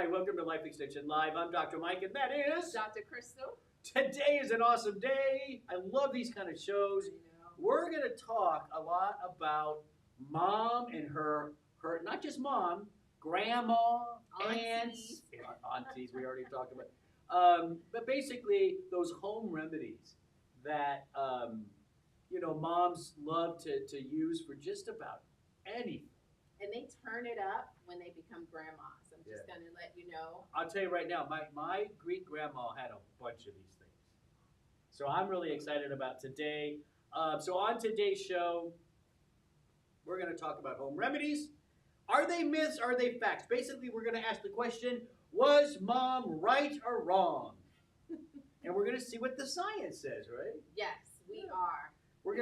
right, welcome to Life Extension Live. I'm Dr. Mike, and that is Dr. Crystal. Today is an awesome day. I love these kind of shows. We're going to talk a lot about mom and her not just mom, grandma, aunts, aunties. We already talked about, but basically those home remedies that moms love to use for just about anything. And they turn it up when they become grandmas. I'm just going to let you know. I'll tell you right now, my great grandma had a bunch of these things. So I'm really excited about today. So on today's show, we're going to talk about home remedies. Are they myths? Are they facts? Basically, we're going to ask the question, was mom right or wrong? And we're going to see what the science says, right? Yes, we are. We're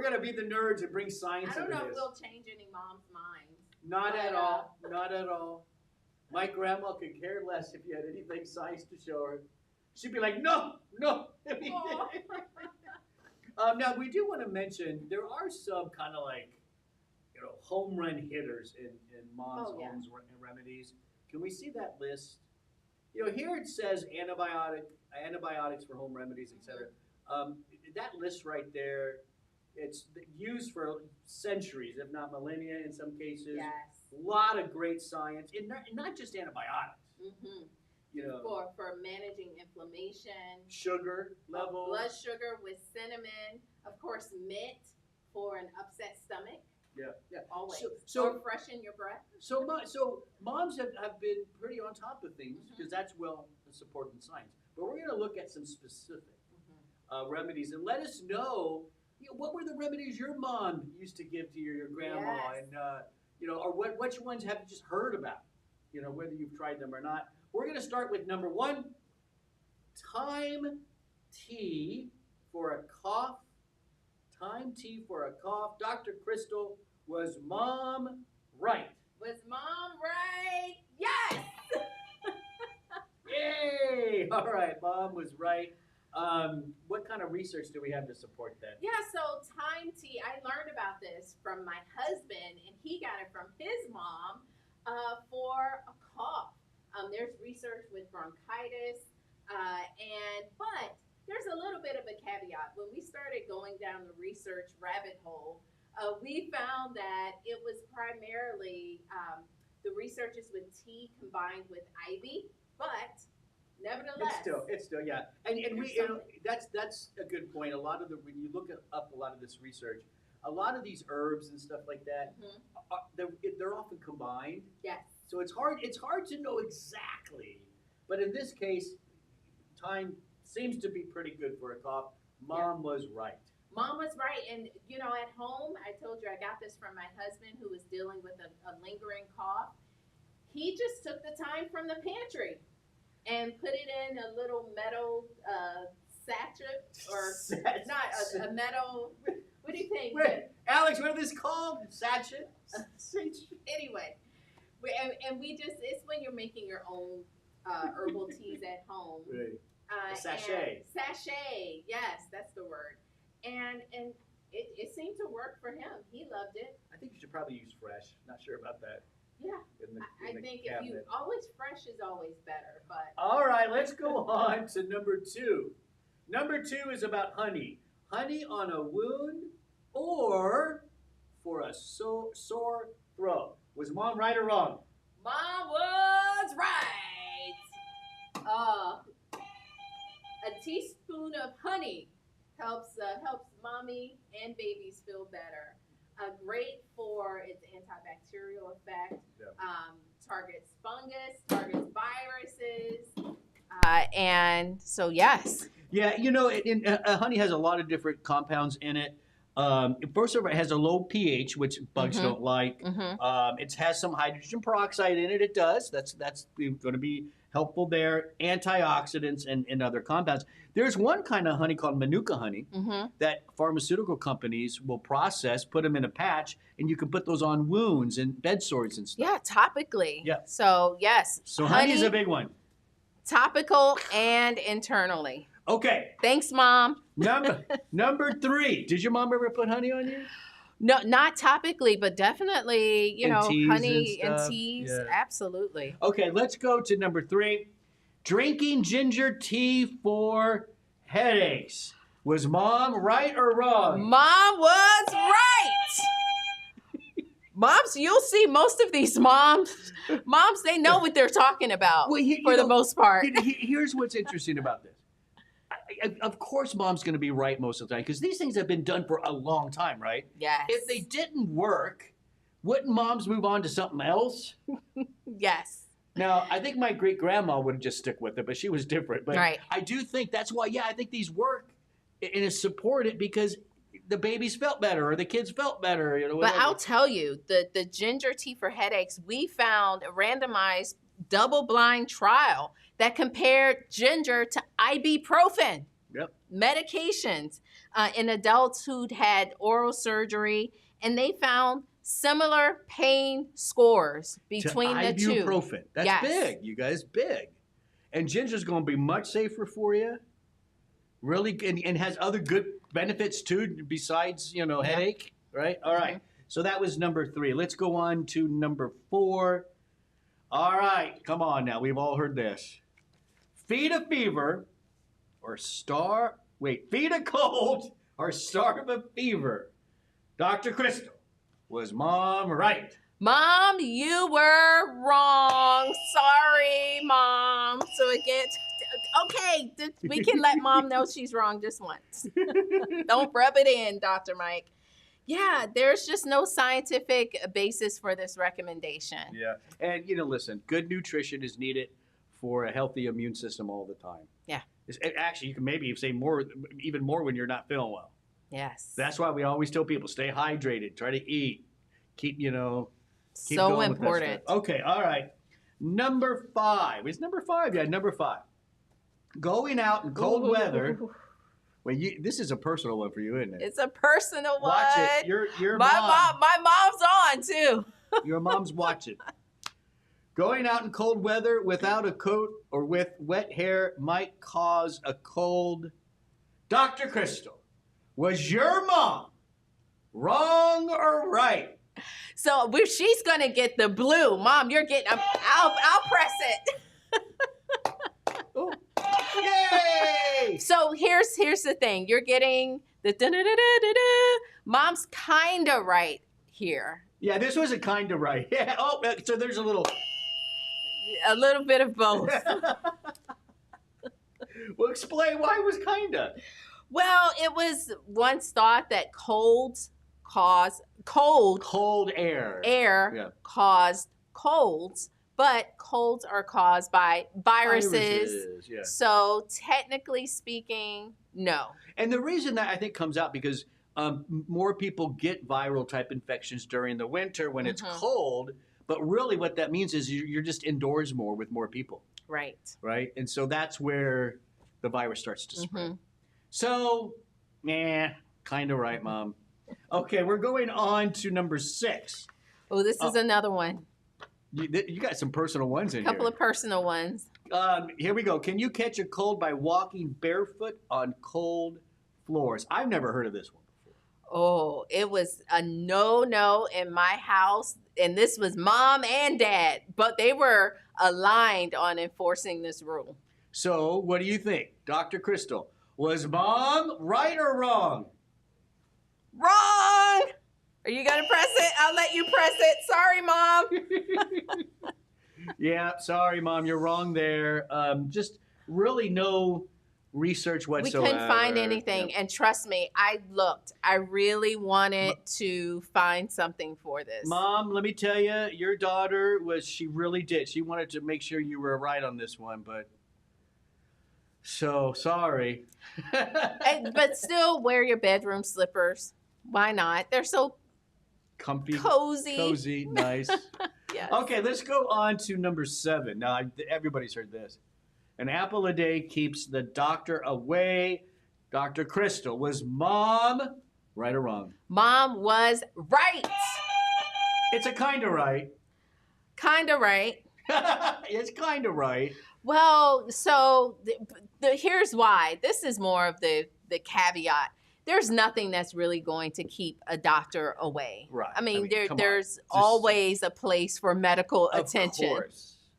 gonna be the nerds and bring science into this. I don't know if we'll change any mom's minds. Not at all. Not at all. My grandma could care less if you had anything science to show her. She'd be like, no. Now we do want to mention there are some kind of like, home run hitters in mom's homes and remedies. Can we see that list? Here it says antibiotics for home remedies, etc. That list right there, it's used for centuries, if not millennia in some cases. Yes. A lot of great science, and not just antibiotics. Mm-hmm. For managing inflammation, sugar level, blood sugar with cinnamon, of course, mint for an upset stomach. Yeah. Always. So or freshen your breath. So moms have been pretty on top of things because that's well supported in science. But we're going to look at some specific remedies and let us know, what were the remedies your mom used to give to your grandma, and or which ones have you just heard about, whether you've tried them or not. We're going to start with number 1, thyme tea for a cough. Thyme tea for a cough. Dr. Crystal, was mom right? Was mom right? Yes! Yay! All right, mom was right. What kind of research do we have to support that? Yeah, so thyme tea, I learned about this from my husband, and he got it from his mom for a cough. There's research with bronchitis, but there's a little bit of a caveat. When we started going down the research rabbit hole, we found that it was primarily the research is with tea combined with ivy, but nevertheless, it's still yeah, and we that's a good point. A lot of when you look up a lot of this research, a lot of these herbs and stuff like that, they're often combined. Yes. So it's hard to know exactly, but in this case, thyme seems to be pretty good for a cough. Mom was right. Mom was right, and at home, I told you I got this from my husband who was dealing with a lingering cough. He just took the thyme from the pantry and put it in a little metal sachet, or not a metal. What do you think? Wait, Alex, what is this called? Sachet. Anyway, it's when you're making your own herbal teas at home. Right. Sachet. Sachet. Yes, that's the word. And it seemed to work for him. He loved it. I think you should probably use fresh. Not sure about that. Yeah. I think if you always fresh is always better. But all right, let's go on to number 2. Number 2 is about honey. Honey on a wound or for a sore throat. Was mom right or wrong? Mom was right. A teaspoon of honey helps mommy and babies feel better. Great for its antibacterial effect. Targets fungus, targets viruses, and so yes. Yeah, honey has a lot of different compounds in it. First of all, it has a low pH, which bugs don't like. It has some hydrogen peroxide in it. It does. That's going to be helpful there. Antioxidants and other compounds. There's one kind of honey called Manuka honey that pharmaceutical companies will process, put them in a patch, and you can put those on wounds and bed sores and stuff. Yeah, topically. Yeah. So yes. So honey is a big one. Topical and internally. Okay. Thanks, Mom. Number 3. Did your mom ever put honey on you? No, not topically, but definitely, And teas and honey and stuff. teas. Yeah. Absolutely. Okay, let's go to number 3. Drinking ginger tea for headaches. Was mom right or wrong? Mom was right. Moms, you'll see most of these moms, they know what they're talking about Well, for the most part. Here's what's interesting about this. Of course, mom's going to be right most of the time because these things have been done for a long time, right? Yes. If they didn't work, wouldn't moms move on to something else? Yes. Now, I think my great grandma would have just stuck with it, but she was different. But Right. I do think that's why, I think these work and it's supported because the babies felt better or the kids felt better. But Whatever. I'll tell you, the ginger tea for headaches, we found a randomized double-blind trial that compared ginger to ibuprofen. Yep. Medications in adults who'd had oral surgery, and they found similar pain scores between the two. Ibuprofen. That's Yes. big, you guys, big. And ginger's going to be much safer for you. Really, and has other good benefits too, besides, headache, right? All right. So that was number 3. Let's go on to number 4. All right, come on now. We've all heard this. Feed a fever or feed a cold or starve a fever. Dr. Crystal, was mom right? Mom, you were wrong. Sorry, Mom. So again, okay, we can let Mom know she's wrong just once. Don't rub it in, Dr. Mike. Yeah, there's just no scientific basis for this recommendation. Yeah. And, listen, good nutrition is needed for a healthy immune system all the time. Yeah. Actually, you can maybe say even more when you're not feeling well. Yes. That's why we always tell people, stay hydrated, try to eat, keep so going with that important. stuff. Okay, all right. Number 5. Is number 5? Yeah, number 5. Going out in cold weather. Well, this is a personal one for you, isn't it? It's a personal one. Watch it. Your my mom's on too. Your mom's watching. Going out in cold weather without a coat or with wet hair might cause a cold. Dr. Crystal, was your mom wrong or right? So she's gonna get the blue. Mom, you're getting. I'll press it. Oh. Yay! So here's the thing. You're getting the da-da-da-da-da-da. Mom's kinda right here. Yeah, this was a kind of right. Yeah. Oh, so there's a little bit of both. Well, explain why it was kinda. Well, it was once thought that cold air. Yeah. Caused colds, but colds are caused by viruses. Yeah. So technically speaking, no. And the reason that I think comes out because more people get viral type infections during the winter when it's cold, but really what that means is you're just indoors more with more people. Right. Right? And so that's where the virus starts to spread. So, kind of right, Mom. Okay, we're going on to number 6. Oh, this is another one. You got some personal ones in A couple here. of personal ones. Here we go. Can you catch a cold by walking barefoot on cold floors? I've never heard of this one before. Oh, it was a no in my house. And this was Mom and Dad, but they were aligned on enforcing this rule. So, what do you think? Dr. Crystal, was Mom right or wrong? Wrong! Are you going to press it? I'll let you press it. Sorry, Mom. Yeah, sorry, Mom. You're wrong there. Just really no research whatsoever. We couldn't find anything. Yeah. And trust me, I looked. I really wanted to find something for this. Mom, let me tell you, your daughter she really did. She wanted to make sure you were right on this one, but so sorry. But still wear your bedroom slippers. Why not? They're so Comfy. cozy. Nice. Yes. Okay, let's go on to number 7. Now, everybody's heard this. An apple a day keeps the doctor away. Dr. Crystal, was Mom right or wrong? Mom was right. It's a kind of right. Kind of right. It's kind of right. Well, so here's why. This is more of the caveat. there's nothing that's really going to keep a doctor away. Right. I mean, come on. there's always a place for medical attention.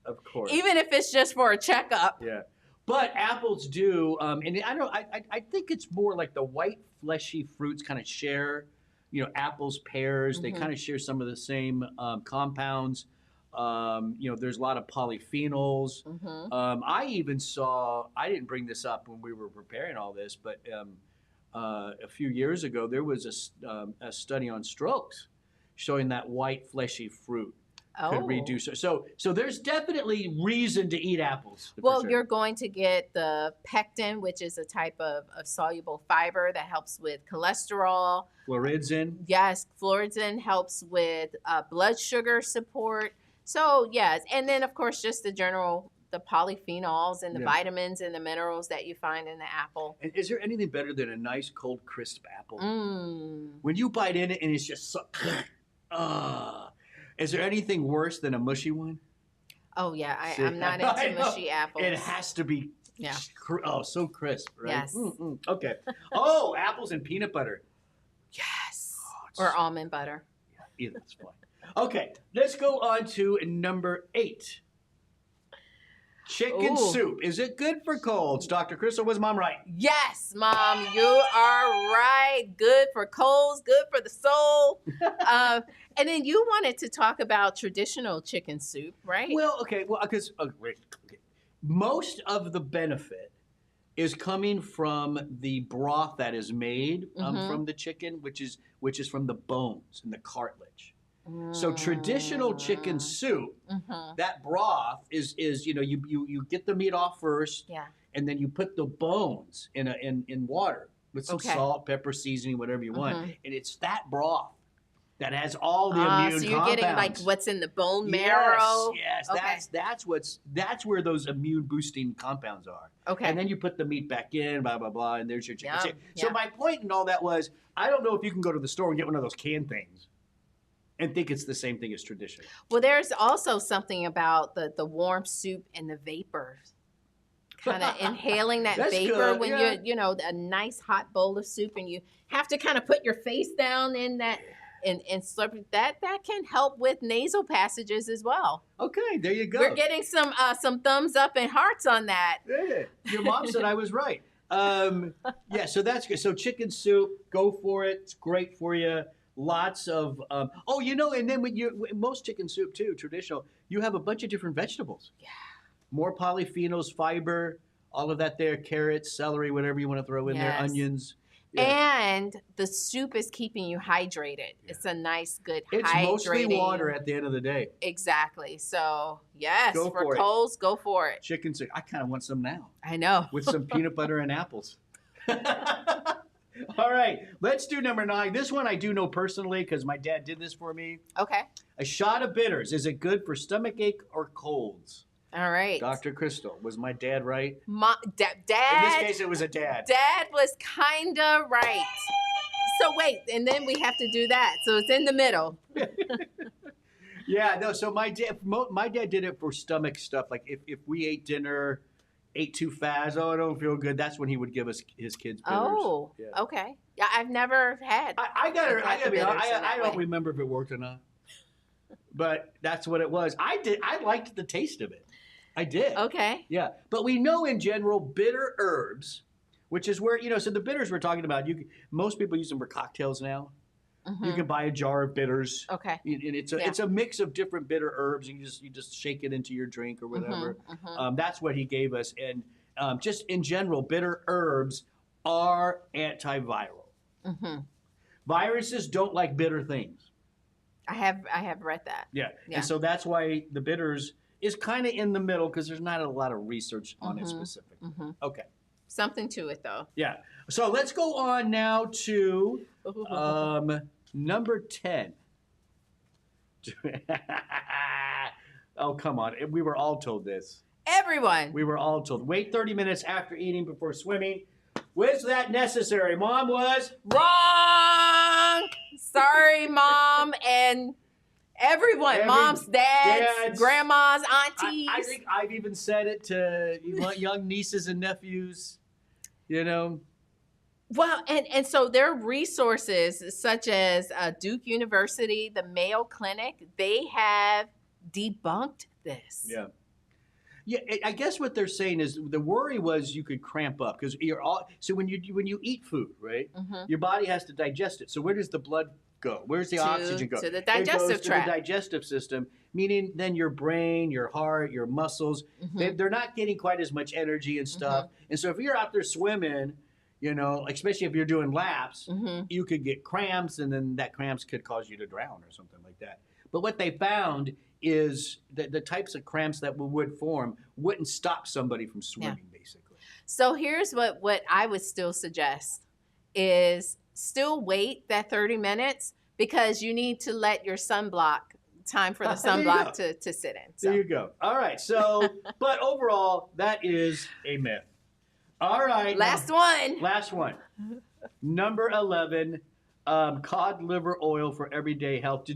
Of course. Even if it's just for a checkup. Yeah. But apples do, and I think it's more like the white fleshy fruits kind of share, apples, pears, they kind of share some of the same compounds. There's a lot of polyphenols. I even saw, I didn't bring this up when we were preparing all this, but a few years ago, there was a study on strokes showing that white fleshy fruit could reduce. So there's definitely reason to eat apples. Well, sure. You're going to get the pectin, which is a type of soluble fiber that helps with cholesterol. Floridin. Yes, floridin helps with blood sugar support. So yes, and then of course just the polyphenols and the vitamins and the minerals that you find in the apple. And is there anything better than a nice cold crisp apple? When you bite in it and it's just so, is there anything worse than a mushy one? Oh yeah, I'm not into mushy apples. It has to be so crisp, right? Yes. Okay. Oh, apples and peanut butter. Yes. Or almond butter. Yeah, either that's fine. Okay, let's go on to number 8. Chicken soup. Is it good for colds? Dr. Crystal, was Mom right? Yes, Mom, you are right. Good for colds, good for the soul. And then you wanted to talk about traditional chicken soup, right? Well, okay. Well, because most of the benefit is coming from the broth that is made from the chicken, which is from the bones and the cartilage. So traditional chicken soup, that broth is you get the meat off first, and then you put the bones in water with some salt, pepper, seasoning, whatever you want, and it's that broth that has all the immune so you're compounds. Getting like what's in the bone marrow. Yes, that's where those immune boosting compounds are. Okay, and then you put the meat back in, blah blah blah, and there's your chicken. So Yeah. my point in all that was, I don't know if you can go to the store and get one of those canned things and think it's the same thing as tradition. Well, there's also something about the warm soup and the vapors. Kind of inhaling that vapor good, when you're, a nice hot bowl of soup and you have to kind of put your face down in that and slurp it. That can help with nasal passages as well. Okay, there you go. We're getting some thumbs up and hearts on that. Yeah, your mom said I was right. So that's good. So chicken soup, go for it. It's great for you. Lots of and then when most chicken soup too, traditional, you have a bunch of different vegetables. Yeah. More polyphenols, fiber, all of that there, carrots, celery, whatever you want to throw in there, onions. Yeah. And the soup is keeping you hydrated. Yeah. It's a nice, good It's hydrating. mostly water at the end of the day. Exactly. So yes, go for colds, go for it. Chicken soup. I kind of want some now. I know. With some peanut butter and apples. All right, let's do number 9. This one I do know personally because my dad did this for me. Okay. A shot of bitters. Is it good for stomachache or colds? All right. Dr. Crystal, was my dad right? Dad. In this case, it was a dad. Dad was kind of right. So wait, and then we have to do that. So it's in the middle. Yeah, no, so my dad did it for stomach stuff. Like if we ate dinner, ate too fast, I don't feel good. That's when he would give us his kids bitters. Oh, okay. Yeah, I've never had. I don't remember if it worked or not, but that's what it was. I liked the taste of it. I did. Okay. Yeah, but we know in general bitter herbs, which is where so the bitters we're talking about. Most people use them for cocktails now. You can buy a jar of bitters. Okay. And it's a mix of different bitter herbs, and you just shake it into your drink or whatever. That's what he gave us, and just in general, bitter herbs are antiviral. Viruses don't like bitter things. I have read that. Yeah. And so that's why the bitters is kind of in the middle because there's not a lot of research on it specifically. Okay. Something to it though. Yeah. So let's go on now to number 10. Oh, come on. We were all told this. Everyone. We were all told. Wait 30 minutes after eating before swimming. Was that necessary? Mom was wrong. Sorry, Mom and everyone. Moms, dads, grandmas, aunties. I think I've even said it to young nieces and nephews. Well, and so there are resources such as Duke University, the Mayo Clinic. They have debunked this. Yeah. Yeah, I guess what they're saying is the worry was you could cramp up because you're all. So when you eat food, right, Mhm. your body has to digest it. So where does the blood go? Where's the oxygen go? To the It digestive goes tract. to the digestive system, meaning then your brain, your heart, your muscles, Mhm. they're not getting quite as much energy and stuff. And so if you're out there swimming, especially if you're doing laps, Mhm. you could get cramps, and then that cramps could cause you to drown or something like that. But what they found is that the types of cramps that would form wouldn't stop somebody from swimming, basically. So here's what I would still suggest is still wait that 30 minutes because you need to let your sunblock time for the There you sunblock go. to sit in. There So you go. All right. So, but overall, that is a myth. All right. last now, one. Last one. Number 11, cod liver oil for everyday health.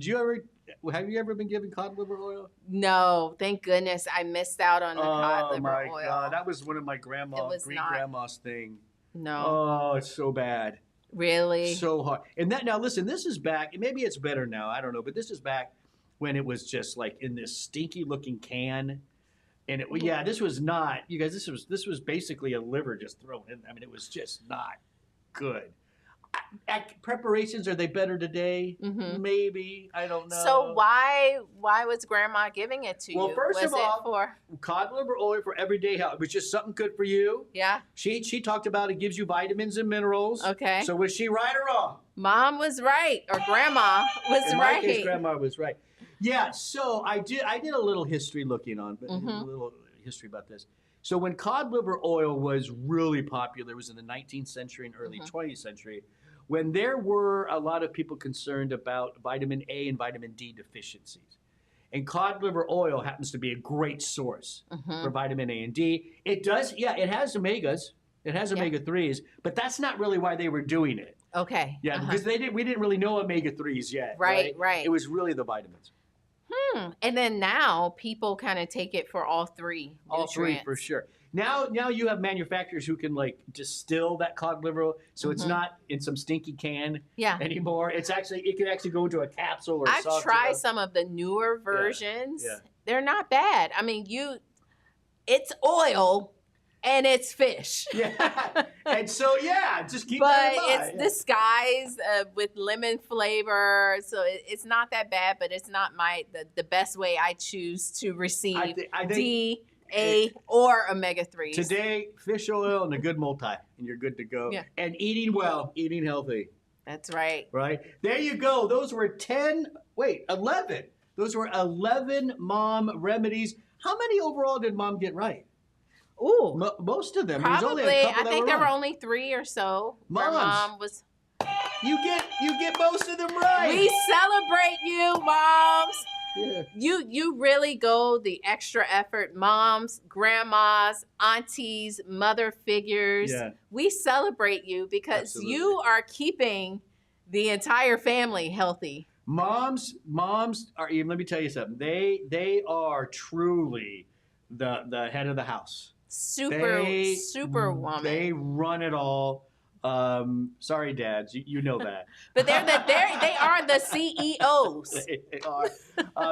Have you ever been given cod liver oil? No, thank goodness I missed out on the cod liver my oil. God. That was one of my great not. grandma's thing. No, Oh, it's so bad. really. So hard. And that now listen, this is back, maybe it's better now, I don't know, but this is back when it was just like in this stinky looking can. And this was not, you guys, this was basically a liver just thrown in. I mean, it was just not good. Preparations, are they better today? Mhm. Maybe. I don't know. So why was Grandma giving it to Well, you? first was of all, it for cod liver oil for everyday health. It was just something good for you. yeah? She talked about it gives you vitamins and minerals. Okay. So was she right or wrong? Mom was right, or Grandma was In right. my case, Grandma was right. Yeah, so I did a little history looking on, a little history about this. So when cod liver oil was really popular, it was in the 19th century and early 20th century, when there were a lot of people concerned about vitamin A and vitamin D deficiencies. And cod liver oil happens to be a great source for vitamin A and D. It has omegas. It has omega-3s, but that's not really why they were doing it. Okay. Yeah, because we didn't really know omega-3s yet. Right. It was really the vitamins. And then now people kind of take it for all three nutrients. All three for sure. Now you have manufacturers who can like distill that cod liver oil, so it's not in some stinky can anymore. It can actually go into a capsule or. I've tried some of the newer versions. Yeah. They're not bad. I mean, it's oil and it's fish. Yeah, and so just keep but that in mind. It's disguised with lemon flavor, so it's not that bad. But it's not the best way I choose to receive I think D, A, or omega-3s. Today, fish oil and a good multi, and you're good to go. Yeah. And eating well, eating healthy. That's right. Right? There you go. Those were 11. Those were 11 mom remedies. How many overall did mom get right? Ooh. Most of them. Probably. There was only a couple I think that there were were wrong. only 3 or so. Moms. Where Mom was. You get most of them right. We celebrate you, moms. Yeah. You really go the extra effort. Moms, grandmas, aunties, mother figures. Yeah. We celebrate you because Absolutely. you are keeping the entire family healthy. Moms are. Let me tell you something. They are truly the head of the house. Superwoman. They run it all. Sorry, dads, you know that. But they are the CEOs. They are.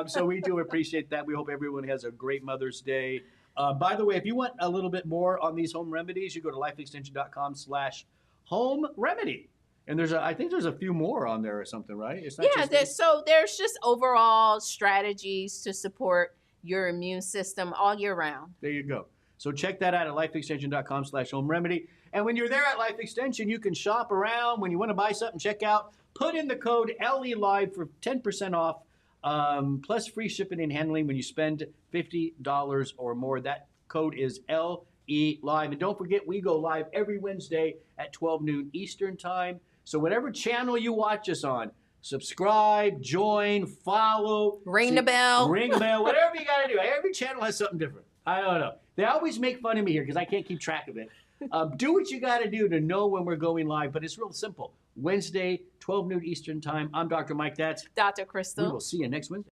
So we do appreciate that. We hope everyone has a great Mother's Day. By the way, if you want a little bit more on these home remedies, you go to lifeextension.com/home remedy. And I think there's a few more on there or something, right? It's not there's just overall strategies to support your immune system all year round. There you go. So check that out at lifeextension.com/home remedy. And when you're there at Life Extension, you can shop around. When you want to buy something, check out. Put in the code LELIVE for 10% off, plus free shipping and handling when you spend $50 or more. That code is LELIVE. And don't forget, we go live every Wednesday at 12 noon Eastern Time. So whatever channel you watch us on, subscribe, join, follow. Ring the bell. Ring the bell, whatever you got to do. Every channel has something different. I don't know. They always make fun of me here because I can't keep track of it. Do what you got to do to know when we're going live, but it's real simple. Wednesday, 12 noon Eastern Time. I'm Dr. Mike. That's Dr. Crystal. We will see you next Wednesday.